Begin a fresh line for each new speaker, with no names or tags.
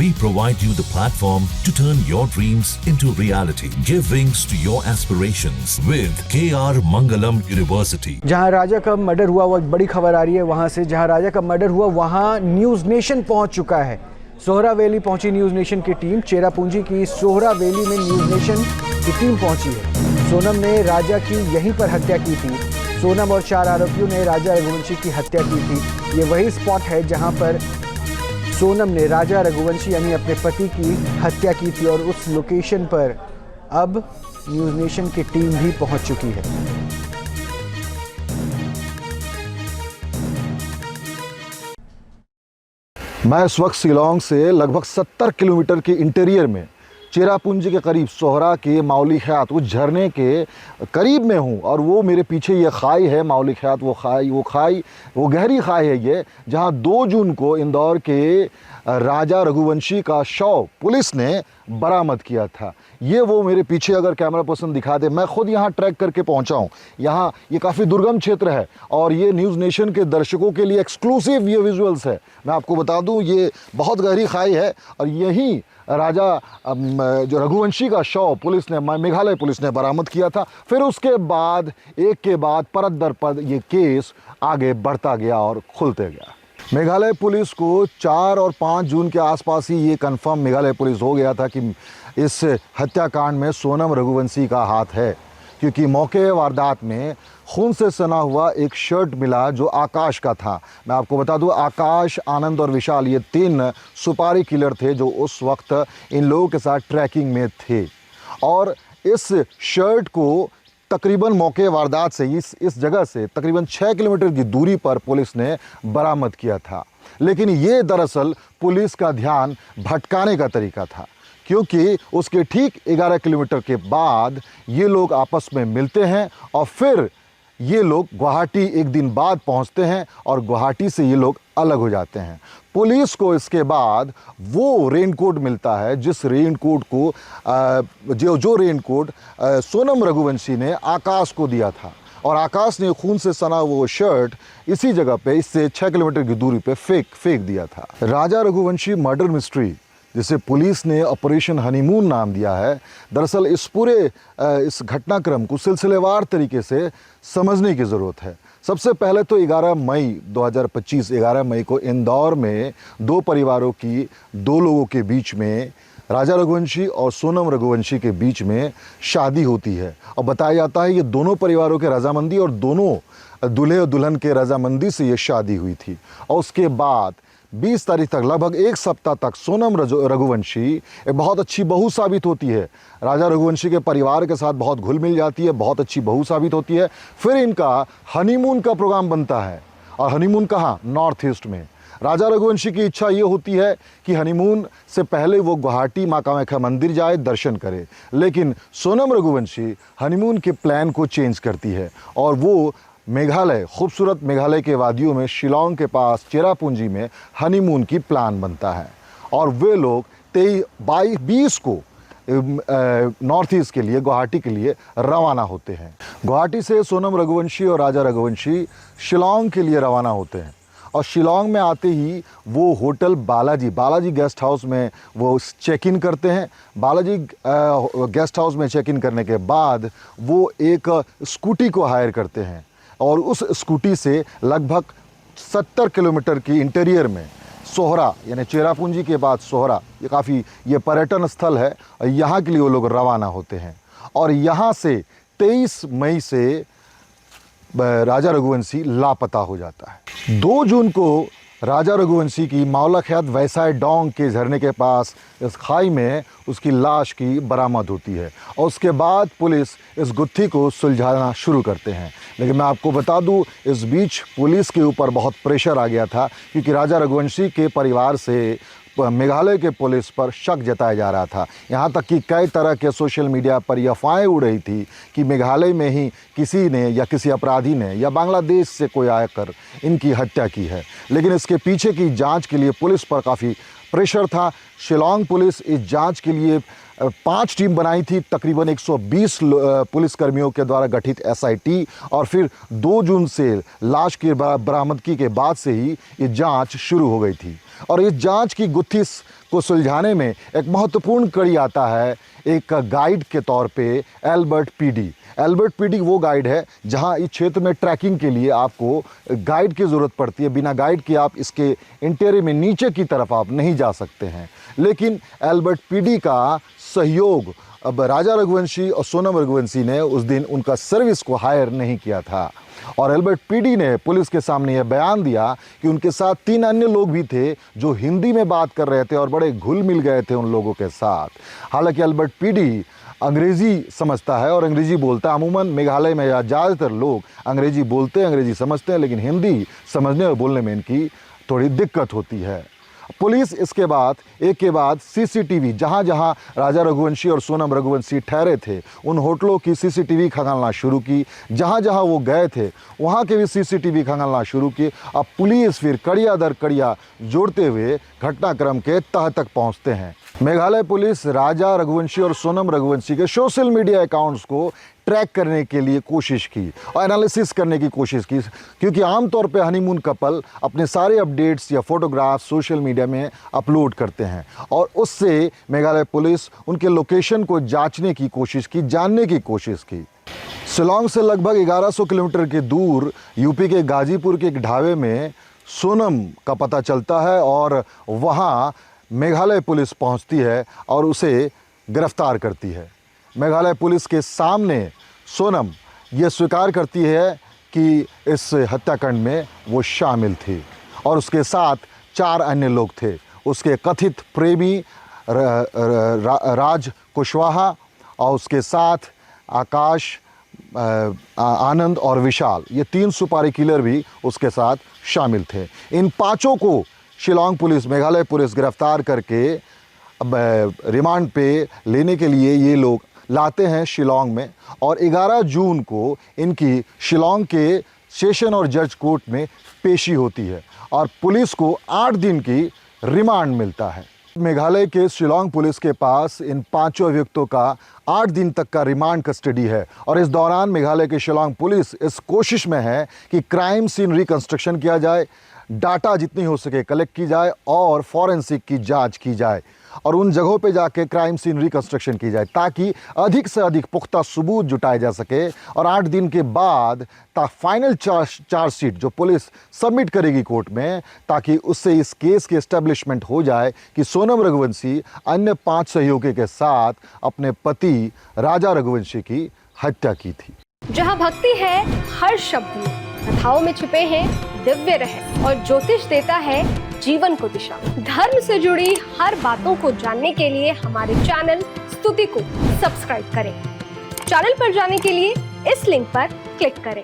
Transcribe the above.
We provide you the platform to turn your dreams into reality. Give wings to your aspirations with KR Mangalam University.
जहां राजा का murder हुआ वो एक बड़ी खबर आ रही है वहां से। जहां राजा का मर्डर हुआ वहां न्यूज़ नेशन पहुंच चुका है। सोहरा वैली पहुंची न्यूज़ नेशन की टीम। चेरापूंजी की सोहरा वैली में न्यूज़ नेशन की टीम पहुंची है। सोनम ने राजा की यहीं पर हत्या की थी। सोनम और 4 आरोपियों ने राजा रघुवंशी की हत्या की थी। ये वही स्पॉट है जहां पर सोनम ने राजा रघुवंशी यानी अपने पति की हत्या की थी और उस लोकेशन पर अब न्यूज़ नेशन की टीम भी पहुंच चुकी है।
मैं इस वक्त शिलांग से लगभग 70 किलोमीटर के इंटीरियर में चेरापूंजी के करीब सोहरा के माउली ख्यात उस झरने के करीब में हूँ और वो मेरे पीछे ये खाई है माउली ख्यात। वो गहरी खाई है ये, जहाँ 2 जून को इंदौर के राजा रघुवंशी का शव पुलिस ने बरामद किया था। ये वो मेरे पीछे अगर कैमरा पर्सन दिखा दे, मैं खुद यहाँ ट्रैक करके पहुँचा हूँ। यहाँ ये काफ़ी दुर्गम क्षेत्र है और ये न्यूज़ नेशन के दर्शकों के लिए एक्सक्लूसिव ये विजुअल्स है। मैं आपको बता दूँ ये बहुत गहरी खाई है और यहीं राजा जो रघुवंशी का शव पुलिस ने, मेघालय पुलिस ने बरामद किया था। फिर उसके बाद एक के बाद परत दर परत ये केस आगे बढ़ता गया और खुलते गया। मेघालय पुलिस को 4 और 5 जून के आसपास ही ये कंफर्म मेघालय पुलिस हो गया था कि इस हत्याकांड में सोनम रघुवंशी का हाथ है, क्योंकि मौके वारदात में खून से सना हुआ एक शर्ट मिला जो आकाश का था। मैं आपको बता दूं आकाश, आनंद और विशाल ये 3 सुपारी किलर थे जो उस वक्त इन लोगों के साथ ट्रैकिंग में थे और इस शर्ट को तकरीबन मौके वारदात से इस जगह से तकरीबन 6 किलोमीटर की दूरी पर पुलिस ने बरामद किया था। लेकिन ये दरअसल पुलिस का ध्यान भटकाने का तरीका था, क्योंकि उसके ठीक 11 किलोमीटर के बाद ये लोग आपस में मिलते हैं और फिर ये लोग गुवाहाटी एक दिन बाद पहुंचते हैं और गुवाहाटी से ये लोग अलग हो जाते हैं। पुलिस को इसके बाद वो रेनकोट मिलता है जिस रेनकोट को जो रेनकोट सोनम रघुवंशी ने आकाश को दिया था और आकाश ने खून से सना वो शर्ट इसी जगह पे इससे 6 किलोमीटर की दूरी पे फेंक दिया था। राजा रघुवंशी मर्डर मिस्ट्री जिसे पुलिस ने ऑपरेशन हनीमून नाम दिया है, दरअसल इस पूरे इस घटनाक्रम को सिलसिलेवार तरीके से समझने की ज़रूरत है। सबसे पहले तो 11 मई 2025 11 मई को इंदौर में 2 परिवारों की 2 लोगों के बीच में राजा रघुवंशी और सोनम रघुवंशी के बीच में शादी होती है और बताया जाता है ये दोनों परिवारों के रजामंदी और दोनों दूल्हे और दुल्हन के रजामंदी से ये शादी हुई थी। और उसके बाद 20 तारीख तक लगभग 1 सप्ताह तक सोनम रघुवंशी एक बहुत अच्छी बहू साबित होती है। राजा रघुवंशी के परिवार के साथ बहुत घुल मिल जाती है, बहुत अच्छी बहू साबित होती है। फिर इनका हनीमून का प्रोग्राम बनता है और हनीमून कहाँ? नॉर्थ ईस्ट में। राजा रघुवंशी की इच्छा ये होती है कि हनीमून से पहले वो गुवाहाटी माँ कामाख्या मंदिर जाए, दर्शन करे, लेकिन सोनम रघुवंशी हनीमून के प्लान को चेंज करती है और वो मेघालय, खूबसूरत मेघालय के वादियों में शिलांग के पास चेरापूंजी में हनीमून की प्लान बनता है और वे लोग 20 को नॉर्थ ईस्ट के लिए, गुवाहाटी के लिए रवाना होते हैं। गुवाहाटी से सोनम रघुवंशी और राजा रघुवंशी शिलांग के लिए रवाना होते हैं और शिलांग में आते ही वो होटल बालाजी गेस्ट हाउस में वो चेक इन करते हैं। बालाजी गेस्ट हाउस में चेक इन करने के बाद वो एक स्कूटी को हायर करते हैं और उस स्कूटी से लगभग 70 किलोमीटर की इंटीरियर में सोहरा यानी चेरापूंजी के बाद सोहरा, ये पर्यटन स्थल है और यहाँ के लिए वो लोग रवाना होते हैं और यहाँ से 23 मई से राजा रघुवंशी लापता हो जाता है। 2 जून को राजा रघुवंशी की मावला ख्यात वैसाई डोंग के झरने के पास इस खाई में उसकी लाश की बरामद होती है और उसके बाद पुलिस इस गुत्थी को सुलझाना शुरू करते हैं। लेकिन मैं आपको बता दूं इस बीच पुलिस के ऊपर बहुत प्रेशर आ गया था, क्योंकि राजा रघुवंशी के परिवार से मेघालय के पुलिस पर शक जताया जा रहा था। यहाँ तक कि कई तरह के सोशल मीडिया पर यह अफवाहें उड़ रही थी कि मेघालय में ही किसी ने या किसी अपराधी ने या बांग्लादेश से कोई आकर इनकी हत्या की है। लेकिन इसके पीछे की जांच के लिए पुलिस पर काफ़ी प्रेशर था। शिलांग पुलिस इस जांच के लिए 5 टीम बनाई थी, तकरीबन 120 पुलिसकर्मियों के द्वारा गठित SIT और फिर 2 जून से लाश की बरामदगी के बाद से ही ये जांच शुरू हो गई थी। और इस जांच की गुत्थी को सुलझाने में एक महत्वपूर्ण कड़ी आता है एक गाइड के तौर पे एल्बर्ट पीडी। एल्बर्ट पीडी वो गाइड है जहां इस क्षेत्र में ट्रैकिंग के लिए आपको गाइड की ज़रूरत पड़ती है। बिना गाइड के आप इसके इंटीरियर में नीचे की तरफ आप नहीं जा सकते हैं। लेकिन एल्बर्ट पीडी का सहयोग अब राजा रघुवंशी और सोनम रघुवंशी ने उस दिन उनका सर्विस को हायर नहीं किया था और एल्बर्ट पीडी ने पुलिस के सामने यह बयान दिया कि उनके साथ 3 अन्य लोग भी थे जो हिंदी में बात कर रहे थे और बड़े घुल मिल गए थे उन लोगों के साथ। हालांकि एल्बर्ट पीडी अंग्रेज़ी समझता है और अंग्रेज़ी बोलता है। अमूमन मेघालय में ज़्यादातर लोग अंग्रेज़ी बोलते हैं, अंग्रेज़ी समझते हैं, लेकिन हिंदी समझने और बोलने में इनकी थोड़ी दिक्कत होती है। पुलिस इसके बाद एक के बाद सीसीटीवी जहां जहां राजा रघुवंशी और सोनम रघुवंशी ठहरे थे उन होटलों की सीसीटीवी खंगालना शुरू की। जहां जहां वो गए थे वहां के भी सीसीटीवी खंगालना शुरू की। अब पुलिस फिर कड़िया दर कड़िया जोड़ते हुए घटनाक्रम के तह तक पहुंचते हैं। मेघालय पुलिस राजा रघुवंशी और सोनम रघुवंशी के सोशल मीडिया अकाउंट्स को ट्रैक करने के लिए कोशिश की और एनालिसिस करने की कोशिश की, क्योंकि आमतौर पे हनीमून कपल अपने सारे अपडेट्स या फोटोग्राफ्स सोशल मीडिया में अपलोड करते हैं और उससे मेघालय पुलिस उनके लोकेशन को जांचने की कोशिश की, जानने की कोशिश की। शिलांग से लगभग 1100 किलोमीटर के दूर यूपी के गाजीपुर के एक ढाबे में सोनम का पता चलता है और वहाँ मेघालय पुलिस पहुँचती है और उसे गिरफ्तार करती है। मेघालय पुलिस के सामने सोनम ये स्वीकार करती है कि इस हत्याकांड में वो शामिल थी और उसके साथ 4 अन्य लोग थे। उसके कथित प्रेमी राज कुशवाहा और उसके साथ आकाश, आनंद और विशाल, ये 3 सुपारी किलर भी उसके साथ शामिल थे। इन 5 को शिलांग पुलिस, मेघालय पुलिस गिरफ्तार करके अब रिमांड पे लेने के लिए ये लोग लाते हैं शिलांग में और 11 जून को इनकी शिलांग के सेशन और जज कोर्ट में पेशी होती है और पुलिस को 8 दिन की रिमांड मिलता है। मेघालय के शिलांग पुलिस के पास इन 5 अभियुक्तों का 8 दिन तक का रिमांड कस्टडी है और इस दौरान मेघालय के शिलांग पुलिस इस कोशिश में है कि क्राइम सीन रिकंस्ट्रक्शन किया जाए, डाटा जितनी हो सके कलेक्ट की जाए और फॉरेंसिक की जांच की जाए और उन जगहों पे जाके क्राइम सीन रिकंस्ट्रक्शन की जाए ताकि अधिक से अधिक पुख्ता सबूत जुटाए जा सके और 8 दिन के बाद फाइनल चार्जशीट जो पुलिस सबमिट करेगी कोर्ट में, ताकि उससे इस केस की एस्टेब्लिशमेंट हो जाए कि सोनम रघुवंशी अन्य 5 सहयोगी के साथ अपने पति राजा रघुवंशी की हत्या की थी।
जहाँ भक्ति है हर शब्द में, कथाओं में छुपे हैं दिव्य रहस्य और ज्योतिष देता है जीवन को दिशा। धर्म से जुड़ी हर बातों को जानने के लिए हमारे चैनल स्तुति को सब्सक्राइब करें। चैनल पर जाने के लिए इस लिंक पर क्लिक करें।